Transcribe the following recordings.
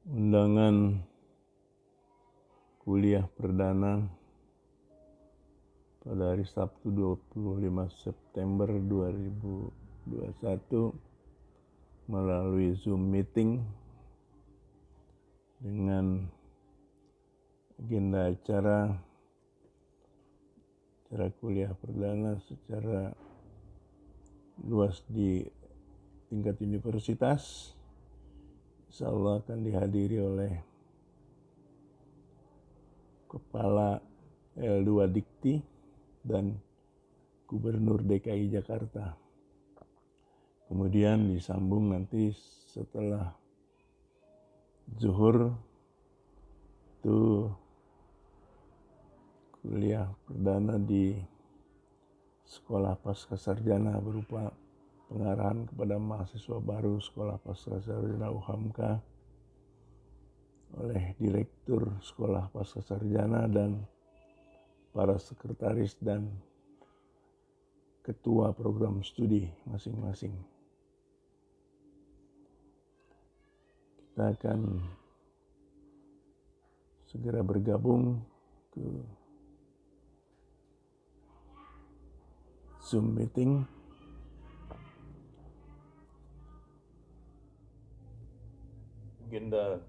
Undangan kuliah perdana pada hari Sabtu 25 September 2021 melalui Zoom meeting dengan agenda acara kuliah perdana secara luas di tingkat universitas. Insya Allah akan dihadiri oleh Kepala L2 Dikti dan Gubernur DKI Jakarta. Kemudian disambung nanti setelah zuhur itu kuliah perdana di Sekolah Pascasarjana berupa pengarahan kepada mahasiswa baru Sekolah Pascasarjana UHAMKA oleh Direktur Sekolah Pascasarjana dan para sekretaris dan ketua program studi masing-masing. Kita akan segera bergabung ke Zoom meeting. Agenda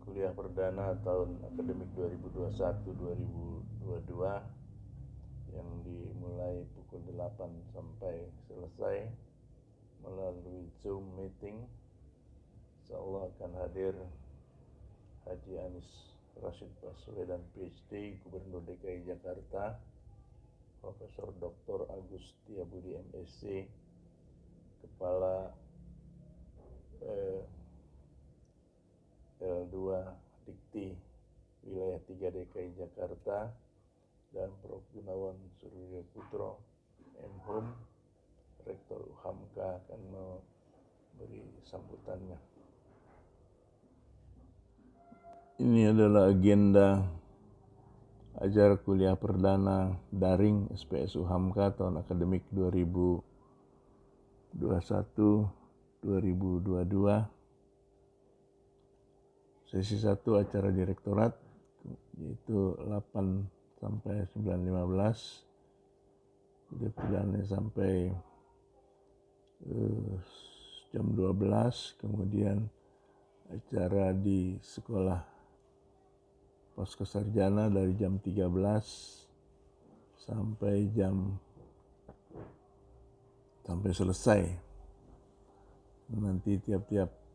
kuliah perdana tahun akademik 2021-2022 yang dimulai pukul 8 sampai selesai melalui Zoom meeting. Insyaallah akan hadir Haji Anies Rashid Baswedan PhD, Gubernur DKI Jakarta, Profesor Dr. Agus Setiabudi MSc, Kepala L2 Dikti Wilayah 3 DKI Jakarta, dan Prof. Gunawan Suryo Putro, Menhum, Rektor UHAMKA akan memberi sambutannya. Ini adalah agenda ajar kuliah perdana daring SPS UHAMKA tahun akademik 2021-2022. Sesi 1 acara direktorat yaitu 8 sampai 9.15, kuliah perdana sampai jam 12, kemudian acara di Sekolah Pascasarjana dari jam 13 sampai selesai. Nanti tiap-tiap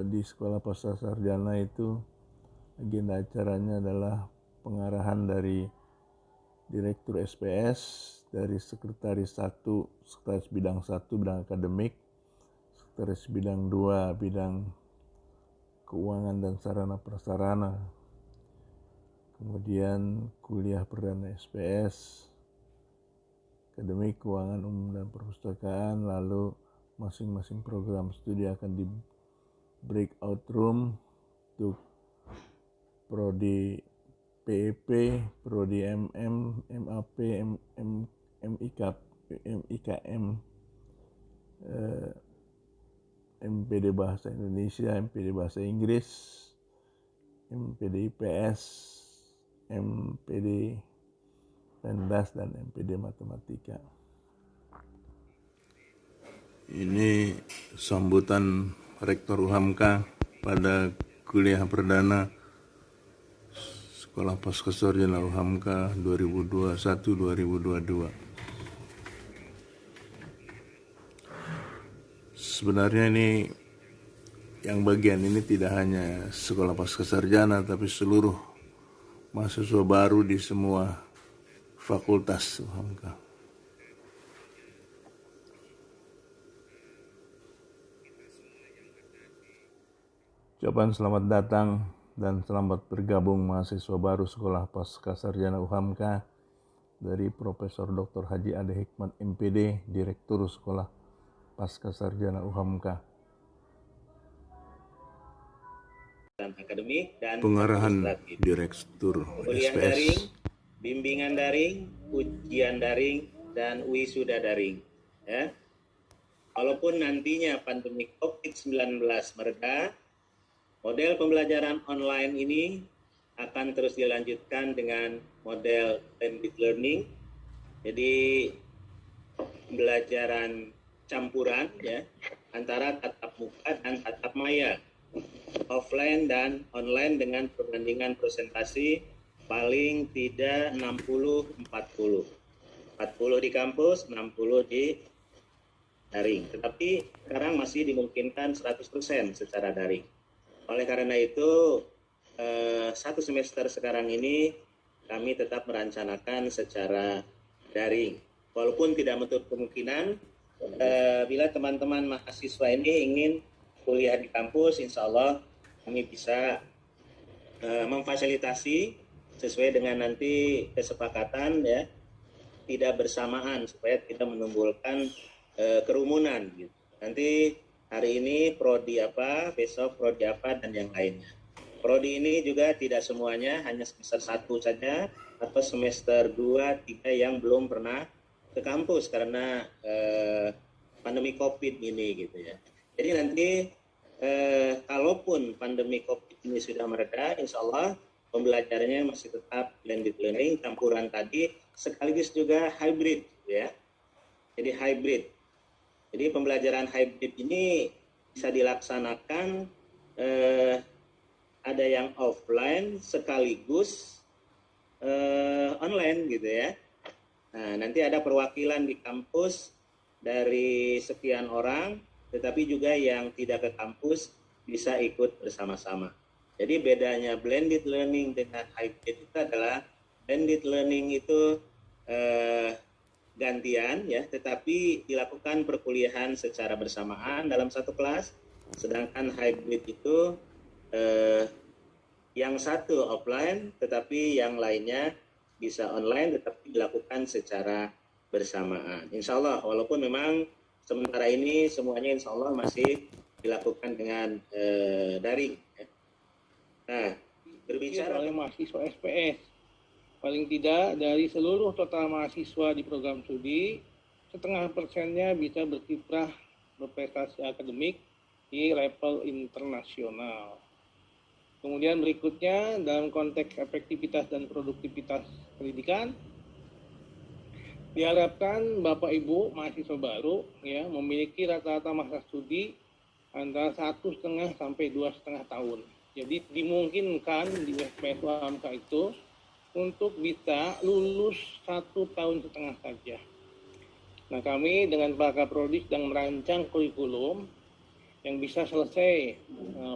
di Sekolah Pascasarjana itu agenda acaranya adalah pengarahan dari Direktur SPS, dari Sekretaris 1, Sekretaris Bidang 1 bidang akademik, Sekretaris Bidang 2 bidang keuangan dan sarana prasarana, kemudian kuliah perdana SPS, akademik, keuangan umum dan perpustakaan, lalu masing-masing program studi akan di breakout room untuk prodi PEP, prodi MM, MAP, MIKM, MPD Bahasa Indonesia, MPD Bahasa Inggris, MPD IPS, MPD Pendas, dan MPD Matematika. Ini sambutan Rektor UHAMKA pada kuliah perdana Sekolah Pascasarjana UHAMKA 2021-2022. Sebenarnya ini yang bagian ini tidak hanya Sekolah Pascasarjana tapi seluruh mahasiswa baru di semua fakultas UHAMKA. Ucapan selamat datang dan selamat bergabung mahasiswa baru Sekolah Pascasarjana UHAMKA dari Profesor Dr. Haji Ade Hikmat MPD, Direktur Sekolah Pascasarjana UHAMKA. Akademik dan pengarahan Direktur kuliah SPS. Daring, bimbingan daring, ujian daring, dan wisuda daring. Ya. Walaupun nantinya pandemi COVID-19 mereda, Model pembelajaran online ini akan terus dilanjutkan dengan model blended learning. Jadi pembelajaran campuran ya antara tatap muka dan tatap maya, offline dan online dengan perbandingan presentasi paling tidak 60-40. 40 di kampus, 60 di daring. Tetapi sekarang masih dimungkinkan 100% secara daring. Oleh karena itu, satu semester sekarang ini kami tetap merencanakan secara daring. Walaupun tidak menutup kemungkinan, bila teman-teman mahasiswa ini ingin kuliah di kampus, insya Allah kami bisa memfasilitasi sesuai dengan nanti kesepakatan ya, tidak bersamaan supaya tidak menimbulkan kerumunan gitu. Nanti hari ini prodi apa, besok prodi apa dan yang lainnya. Prodi ini juga tidak semuanya hanya semester 1 saja atau semester 2, 3 yang belum pernah ke kampus karena pandemi Covid ini gitu ya. Jadi nanti kalaupun pandemi Covid ini sudah mereda, insya Allah pembelajarannya masih tetap blended learning, campuran tadi, sekaligus juga hybrid ya. Jadi hybrid. Jadi pembelajaran hybrid ini bisa dilaksanakan ada yang offline sekaligus online gitu ya. Nah, nanti ada perwakilan di kampus dari sekian orang, tetapi juga yang tidak ke kampus bisa ikut bersama-sama. Jadi bedanya blended learning dengan hybrid itu adalah blended learning itu gantian ya, tetapi dilakukan perkuliahan secara bersamaan dalam satu kelas, sedangkan hybrid itu yang satu offline, tetapi yang lainnya bisa online, tetapi dilakukan secara bersamaan. Insya Allah, walaupun memang sementara ini semuanya insya Allah masih dilakukan dengan daring. Nah, berbicara oleh mahasiswa SPS, paling tidak dari seluruh total mahasiswa di program studi, 0,5% bisa berkiprah berprestasi akademik di level internasional. Kemudian berikutnya dalam konteks efektivitas dan produktivitas pendidikan, diharapkan Bapak Ibu mahasiswa baru ya memiliki rata-rata masa studi antara 1,5 sampai 2,5 tahun. Jadi dimungkinkan di SPS UHAMKA itu untuk bisa lulus 1,5 tahun saja. Nah, kami dengan Pak Kaprodi sedang merancang kurikulum yang bisa selesai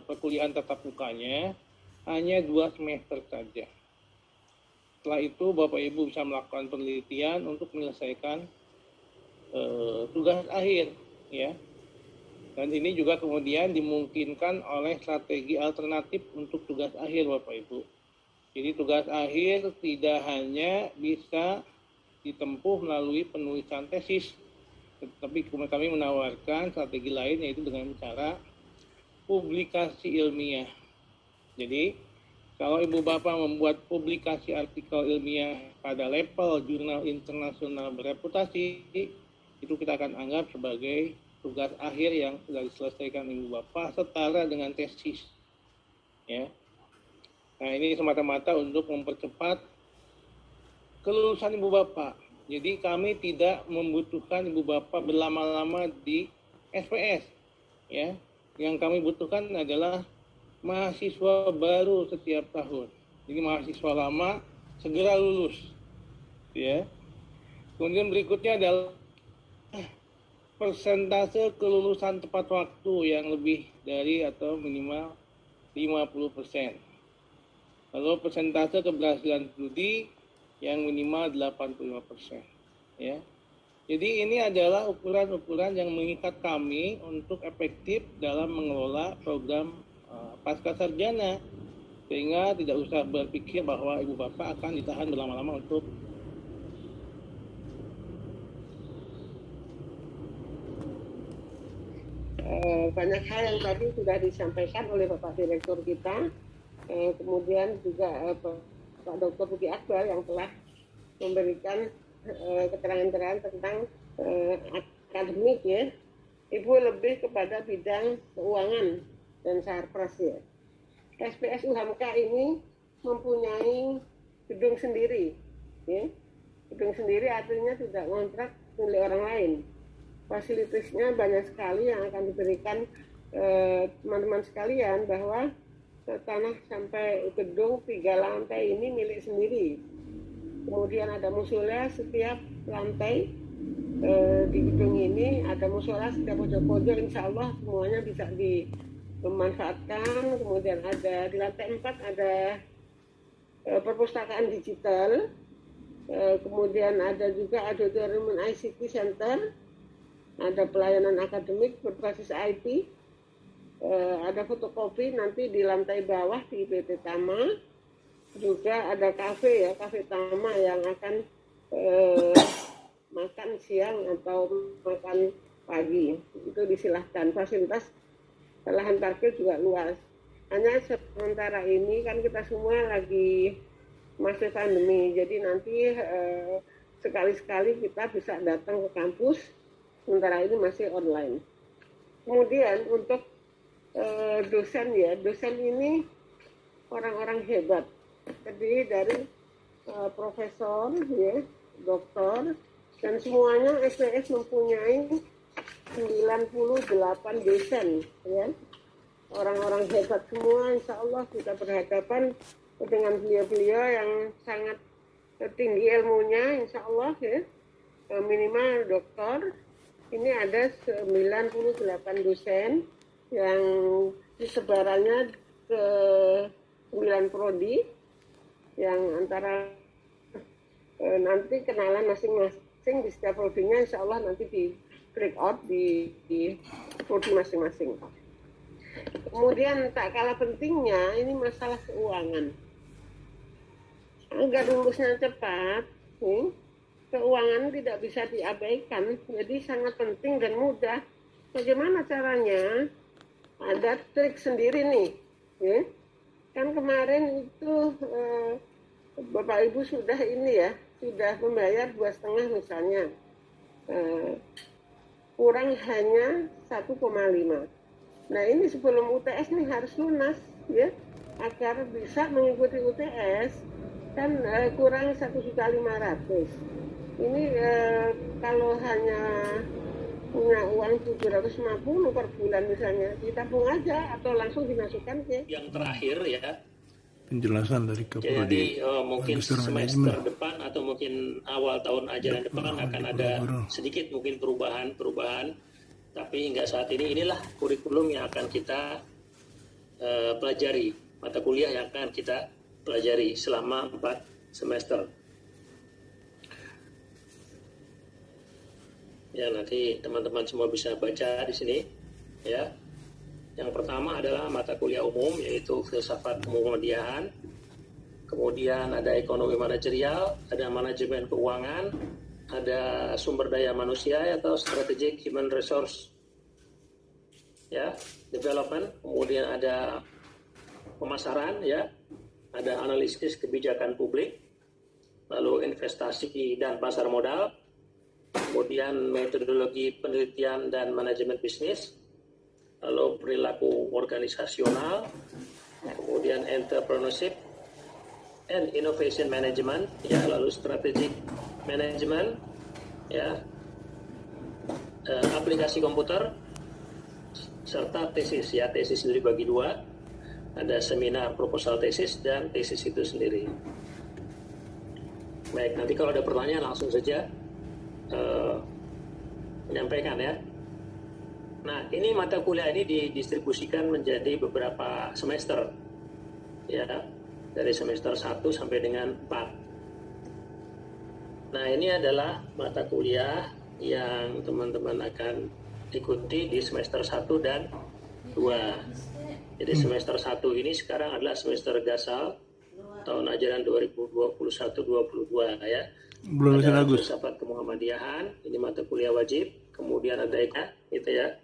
perkuliahan tatap mukanya hanya 2 semester saja. Setelah itu Bapak Ibu bisa melakukan penelitian untuk menyelesaikan tugas akhir ya. Dan ini juga kemudian dimungkinkan oleh strategi alternatif untuk tugas akhir Bapak Ibu. Jadi tugas akhir tidak hanya bisa ditempuh melalui penulisan tesis, tetapi kami menawarkan strategi lain yaitu dengan cara publikasi ilmiah. Jadi kalau Ibu Bapak membuat publikasi artikel ilmiah pada level jurnal internasional bereputasi, itu kita akan anggap sebagai tugas akhir yang sudah diselesaikan Ibu Bapak setara dengan tesis. Ya. Nah, ini semata-mata untuk mempercepat kelulusan Ibu Bapak. Jadi kami tidak membutuhkan Ibu Bapak berlama-lama di SPS. Ya. Yang kami butuhkan adalah mahasiswa baru setiap tahun. Jadi mahasiswa lama segera lulus. Ya. Kemudian berikutnya adalah persentase kelulusan tepat waktu yang lebih dari atau minimal 50%. Lalu persentase keberhasilan studi yang minimal 85%. Ya. Jadi ini adalah ukuran-ukuran yang mengikat kami untuk efektif dalam mengelola program pasca sarjana, sehingga tidak usah berpikir bahwa Ibu Bapak akan ditahan berlama-lama untuk banyak hal yang tadi sudah disampaikan oleh Bapak Direktur kita, kemudian juga Pak Dr. Budi Akbar yang telah memberikan keterangan-keterangan tentang akademik ya. Ibu lebih kepada bidang keuangan dan sarpras ya. SPS UHAMKA ini mempunyai gedung sendiri, ya. Gedung sendiri artinya tidak kontrak milik orang lain. Fasilitasnya banyak sekali yang akan diberikan teman-teman sekalian, bahwa tanah sampai gedung 3 lantai ini milik sendiri. Kemudian ada musola setiap lantai di gedung ini, ada musola setiap pojok-pojok, insya Allah semuanya bisa dimanfaatkan. Kemudian ada di lantai 4 ada perpustakaan digital, kemudian ada juga auditorium ICT Center, ada pelayanan akademik berbasis IT, ada fotokopi nanti di lantai bawah di PT Tama, juga ada kafe ya, kafe Tama yang akan makan siang atau makan pagi, itu disilahkan. Fasilitas lahan parkir juga luas. Hanya sementara ini kan kita semua lagi masih pandemi, jadi nanti sekali-sekali kita bisa datang ke kampus, sementara ini masih online. Kemudian untuk dosen ya, dosen ini orang-orang hebat, terdiri dari profesor, ya, doktor, dan semuanya SPS mempunyai 98 dosen, ya. Orang-orang hebat semua, insya Allah kita berhadapan dengan beliau-beliau yang sangat tinggi ilmunya, insya Allah ya, minimal doktor. Ini ada 98 dosen yang disebarannya ke 9 prodi, yang antara nanti kenalan masing-masing di setiap prodinya, insya Allah nanti di break out di prodi masing-masing. Kemudian tak kalah pentingnya ini masalah keuangan. Agar lulusnya cepat, keuangan tidak bisa diabaikan, jadi sangat penting dan mudah. Bagaimana caranya? Ada trik sendiri nih, ya. Kan kemarin itu Bapak Ibu sudah ini ya, sudah membayar 2,5 misalnya, kurang hanya 1,5. Nah ini sebelum UTS nih harus lunas ya, agar bisa mengikuti UTS kan kurang 1.500.000. Ini kalau hanya punya uang 750 per bulan misalnya, ditabung aja atau langsung dimasukkan ke yang terakhir ya. Penjelasan dari Jadi mungkin semester depan atau mungkin awal tahun ajaran depan akan ada sedikit mungkin perubahan, tapi hingga saat ini inilah kurikulum yang akan kita pelajari, mata kuliah yang akan kita pelajari selama 4 semester. Ya, nanti teman-teman semua bisa baca di sini ya. Yang pertama adalah mata kuliah umum, yaitu filsafat Muhammadiyah. Kemudian ada ekonomi manajerial, ada manajemen keuangan, ada sumber daya manusia atau strategic human resource ya, development. Kemudian ada pemasaran ya, ada analisis kebijakan publik, lalu investasi dan pasar modal, kemudian metodologi penelitian dan manajemen bisnis, lalu perilaku organisasional, kemudian entrepreneurship and innovation management, ya, lalu strategic management, ya, aplikasi komputer, serta tesis, ya, tesis sendiri bagi 2, ada seminar proposal tesis dan tesis itu sendiri. Baik, nanti kalau ada pertanyaan langsung saja menyampaikan ya. Nah, ini mata kuliah ini didistribusikan menjadi beberapa semester ya, dari semester 1 sampai dengan 4. Nah, ini adalah mata kuliah yang teman-teman akan ikuti di semester 1 dan 2. Jadi semester 1 ini sekarang adalah semester gasal tahun ajaran 2021-22 ya. Belum ada Agus. filsafat kemuhammadiyahan, ini mata kuliah wajib. Kemudian ada gitu ya.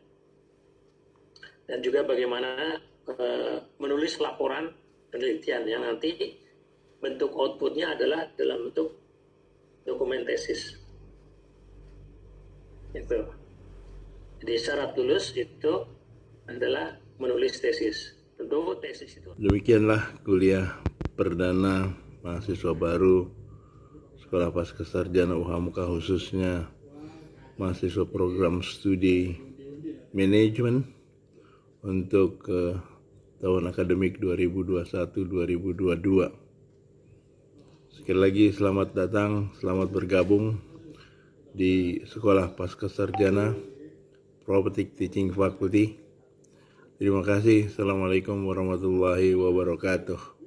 Dan juga bagaimana menulis laporan penelitian yang nanti bentuk outputnya adalah dalam bentuk dokumen tesis. Itu. Jadi syarat lulus itu adalah menulis tesis. tentu tesis itu. Demikianlah kuliah perdana mahasiswa baru Sekolah Pascasarjana UHAMKA, khususnya mahasiswa program studi manajemen untuk tahun akademik 2021-2022. Sekali lagi selamat datang, selamat bergabung di Sekolah Pascasarjana Robotic Teaching Faculty. Terima kasih. Assalamualaikum warahmatullahi wabarakatuh.